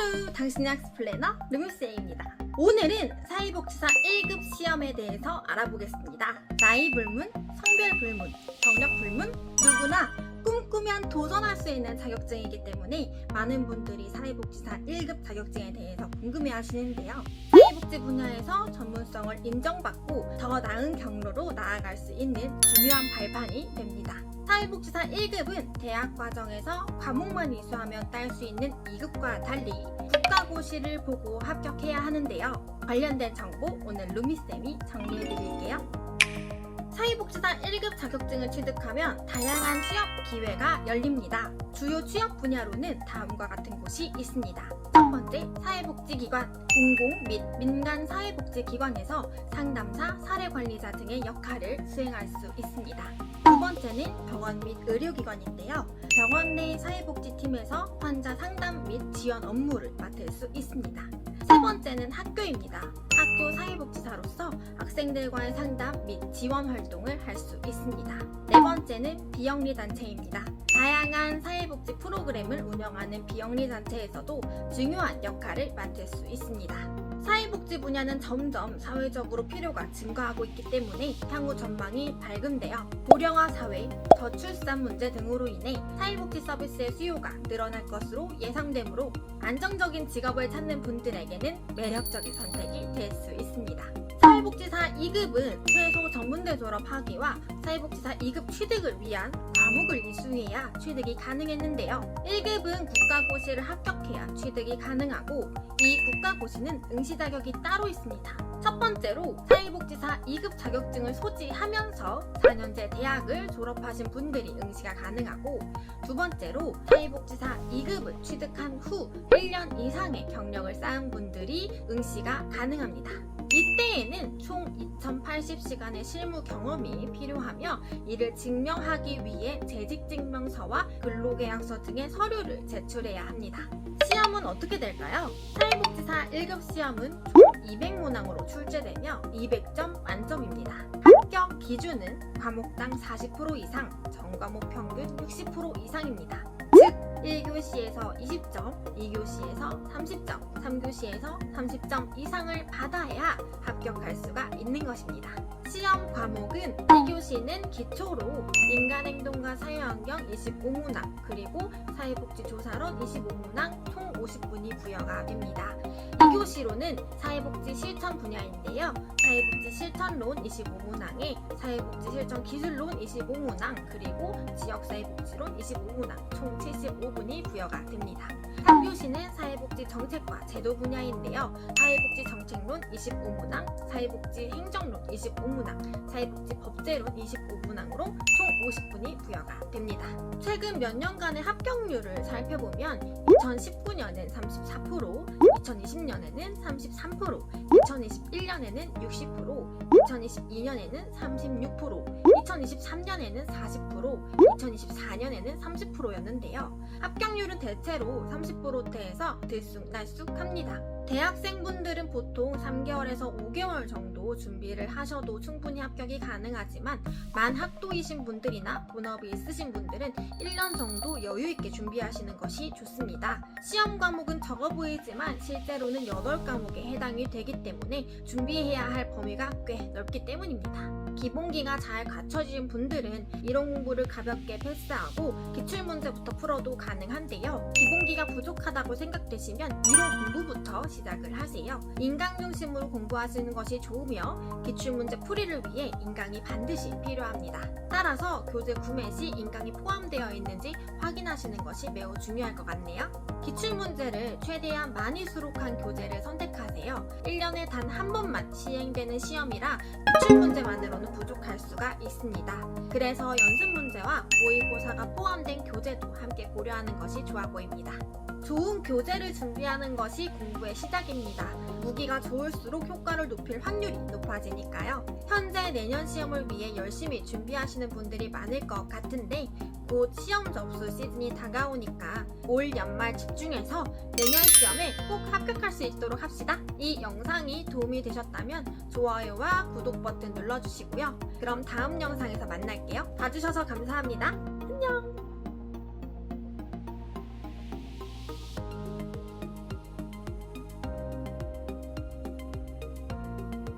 룰루 당신의 학습 플래너 루미쌤입니다. 오늘은 사회복지사 1급 시험에 대해서 알아보겠습니다. 나이 불문, 성별 불문, 경력 불문, 누구나 꿈꾸면 도전할 수 있는 자격증이기 때문에 많은 분들이 사회복지사 1급 자격증에 대해서 궁금해 하시는데요. 사회복지 분야에서 전문성을 인정받고 더 나은 경로로 나아갈 수 있는 중요한 발판이 됩니다. 사회복지사 1급은 대학 과정에서 과목만 이수하면 딸 수 있는 2급과 달리 국가고시를 보고 합격해야 하는데요. 관련된 정보 오늘 루미쌤이 정리해드릴게요. 사회복지사 1급 자격증을 취득하면 다양한 취업 기회가 열립니다. 주요 취업 분야로는 다음과 같은 곳이 있습니다. 첫 번째, 사회복지기관, 공공 및 민간 사회복지기관에서 상담사, 사례관리자 등의 역할을 수행할 수 있습니다. 두 번째는 병원 및 의료기관인데요. 병원 내 사회복지팀에서 환자 상담 및 지원 업무를 맡을 수 있습니다. 세 번째는 학교입니다. 학교 사회복지사로서 학생들과의 상담 및 지원 활동을 할 수 있습니다. 네 번째는 비영리단체입니다. 다양한 사회복지 프로그램을 운영하는 비영리단체에서도 중요한 역할을 맡을 수 있습니다. 사회복지 분야는 점점 사회적으로 필요가 증가하고 있기 때문에 향후 전망이 밝은데요. 고령화 사회, 저출산 문제 등으로 인해 사회복지 서비스의 수요가 늘어날 것으로 예상되므로 안정적인 직업을 찾는 분들에게는 매력적인 선택이 될 수 있습니다. 사회복지사 2급은 최소 전문대 졸업 학위와 사회복지사 2급 취득을 위한 과목을 이수해야 취득이 가능했는데요. 1급은 국가고시를 합격해야 취득이 가능하고 이 국가고시는 응시 자격이 따로 있습니다. 첫 번째로 사회복지사 2급 자격증을 소지하면서 4년제 대학을 졸업하신 분들이 응시가 가능하고, 두 번째로 사회복지사 2급을 취득한 후 1년 이상의 경력을 쌓은 분들이 응시가 가능합니다. 이때에는 총 2080시간의 실무 경험이 필요하며 이를 증명하기 위해 재직증명서와 근로계약서 등의 서류를 제출해야 합니다. 시험은 어떻게 될까요? 사회복지사 1급 시험은 총 200문항으로 출제되며 200점 만점입니다. 합격 기준은 과목당 40% 이상, 전과목 평균 60% 이상입니다. 즉 1교시에서 20점, 2교시에서 30점, 3교시에서 30점 이상을 받아야 합격할 수가 있는 것입니다. 시험 과목은 1교시는 기초로 인간행동과 사회환경 25문항, 그리고 사회복지조사론 25문항 총 50분이 부여가 됩니다. 2교시로는 사회복지 실천 분야인데요. 사회복지 실천론 25문항에 사회복지 실천 기술론 25문항, 그리고 지역사회복지론 25문항 총 75분이 부여가 됩니다. 3교시는 사회복지 정책과 제도 분야인데요. 사회복지 정책론 25문항, 사회복지 행정론 25문항, 사회복지 법제론 25문항으로 총 50분이 부여가 됩니다. 최근 몇 년간의 합격률을 살펴보면 2019년엔 34%, 2020년에는 33%, 2021년에는 60%, 2022년에는 36%, 2023년에는 40%, 2024년에는 30%였는데요. 합격률은 대체로 30%대에서 들쑥날쑥합니다. 대학생분들은 보통 3개월에서 5개월 정도 준비를 하셔도 충분히 합격이 가능하지만 만학도이신 분들이나 본업이 있으신 분들은 1년 정도 여유있게 준비하시는 것이 좋습니다. 시험 과목은 적어 보이지만 실제로는 8과목에 해당이 되기 때문에 준비해야 할 범위가 꽤 넓기 때문입니다. 기본기가 잘 갖춰진 분들은 이론 공부를 가볍게 패스하고 기출문제부터 풀어도 가능한데요. 기본기가 부족하다고 생각되시면 이론 공부부터 시작을 하세요. 인강 중심으로 공부하시는 것이 좋으며 기출문제 풀이를 위해 인강이 반드시 필요합니다. 따라서 교재 구매 시 인강이 포함되어 있는지 확인하시는 것이 매우 중요할 것 같네요. 기출문제를 최대한 많이 수록한 교재를 선택하세요. 1년에 단 한 번만 시행되는 시험이라 기출문제만으로는 부족할 수가 있습니다. 그래서 연습 문제와 모의고사가 포함된 교재도 함께 고려하는 것이 좋아 보입니다. 좋은 교재를 준비하는 것이 공부의 시작입니다. 무기가 좋을수록 효과를 높일 확률이 높아지니까요. 현재 내년 시험을 위해 열심히 준비하시는 분들이 많을 것 같은데 곧 시험 접수 시즌이 다가오니까 올 연말 집중해서 내년 시험에 꼭 합격할 수 있도록 합시다. 이 영상이 도움이 되셨다면 좋아요와 구독 버튼 눌러주시고요. 그럼 다음 영상에서 만날게요. 봐주셔서 감사합니다. 안녕!